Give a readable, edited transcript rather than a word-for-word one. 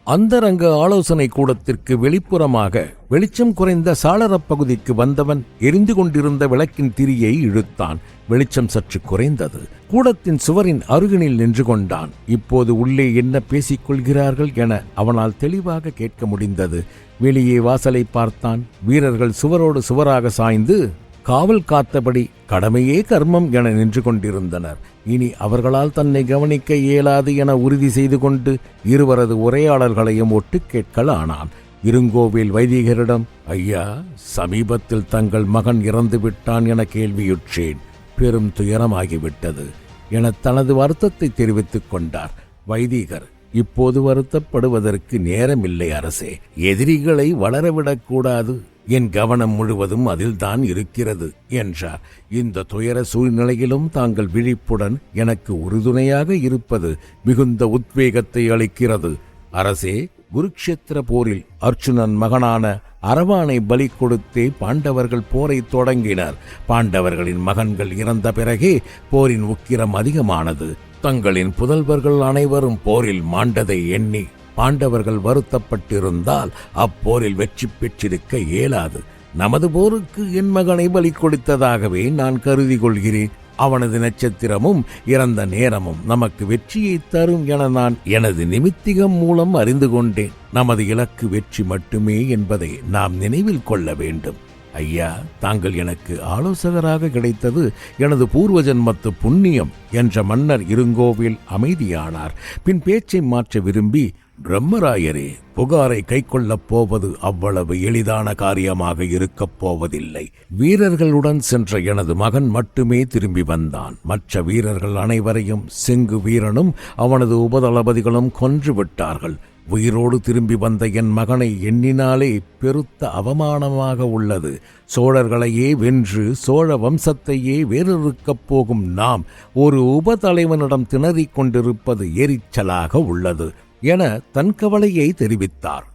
அந்தரங்க ஆலோசனை கூடத்திற்கு வெளிப்புறமாக வெளிச்சம் குறைந்த சாளரப் பகுதிக்கு வந்தவன் எரிந்து கொண்டிருந்த விளக்கின் திரியை இழுத்தான். வெளிச்சம் சற்று குறைந்தது. கூடத்தின் சுவரின் அருகினில் நின்று கொண்டான். இப்போது உள்ளே என்ன பேசிக் கொள்கிறார்கள் என அவனால் தெளிவாக கேட்க முடிந்தது. வெளியே வாசலை பார்த்தான். வீரர்கள் சுவரோடு சுவராக சாய்ந்து காவல் காத்தபடி கடமையே கர்மம் என நின்று கொண்டிருந்தனர். இனி அவர்களால் தன்னை கவனிக்க இயலாது என உறுதி செய்து கொண்டு இருவரது உரையாடல்களையும் ஒட்டு கேட்கலானான். இருங்கோவில் வைதிகரிடம், ஐயா, சமீபத்தில் தங்கள் மகன் இறந்து விட்டான் என கேள்வியுற்றேன். பெரும் துயரமாகிவிட்டது என தனது வருத்தத்தை தெரிவித்துக் கொண்டார். வைதிகர், இப்போது வருத்தப்படுவதற்கு நேரமில்லை அரசே. எதிரிகளை வளரவிடக்கூடாது. என் கவனம் முழுவதும் அதில்தான் இருக்கிறது என்றார். இந்த துயர சூழ்நிலையிலும் தாங்கள் விழிப்புடன் எனக்கு உறுதுணையாக இருப்பது மிகுந்த உத்வேகத்தை அளிக்கிறது. அரசே, குருக்ஷேத்திர போரில் அர்ச்சுனன் மகனான அரவானை பலி கொடுத்தே பாண்டவர்கள் போரை தொடங்கினர். பாண்டவர்களின் மகன்கள் இறந்த பிறகே போரின் உக்கிரம் அதிகமானது. தங்களின் புதல்வர்கள் அனைவரும் போரில் மாண்டதை எண்ணி பாண்டவர்கள் வருத்தப்பட்டிருந்தால் அப்போரில் வெற்றி பெற்றிருக்க இயலாது. நமது போருக்கு என் மகனை பலி கொடுத்ததாகவே நான் கருதி கொள்கிறேன். அவனது நட்சத்திரமும் இறந்த நேரமும் நமக்கு வெற்றியை தரும் என நான் எனது நிமித்திகம் மூலம் அறிந்து கொண்டேன். நமது இலக்கு வெற்றி மட்டுமே என்பதை நாம் நினைவில் கொள்ள வேண்டும். ஐயா, தாங்கள் எனக்கு ஆலோசகராக கிடைத்தது எனது பூர்வ ஜன்மத்து புண்ணியம் என்ற மன்னர் இருங்கோவில் அமைதியானார். பின் பேச்சை மாற்ற விரும்பி, பிரம்மராயரே, புகாரை கைக்கொள்ளப் போவது அவ்வளவு எளிதான காரியமாக இருக்கப் போவதில்லை. வீரர்களுடன் சென்ற எனது மகன் மட்டுமே திரும்பி வந்தான். மற்ற வீரர்கள் அனைவரையும் செங்கு வீரனும் அவனது உபதளபதிகளும் கொன்று விட்டார்கள். உயிரோடு திரும்பி வந்த என் மகனை எண்ணினாலே பெருத்த அவமானமாக உள்ளது. சோழர்களையே வென்று சோழ வம்சத்தையே வேறறுக்கப் போகும் நாம் ஒரு உபதலைவனிடம் திணறிக் கொண்டிருப்பது எரிச்சலாக உள்ளது என தன் கவலையை தெரிவித்தார்.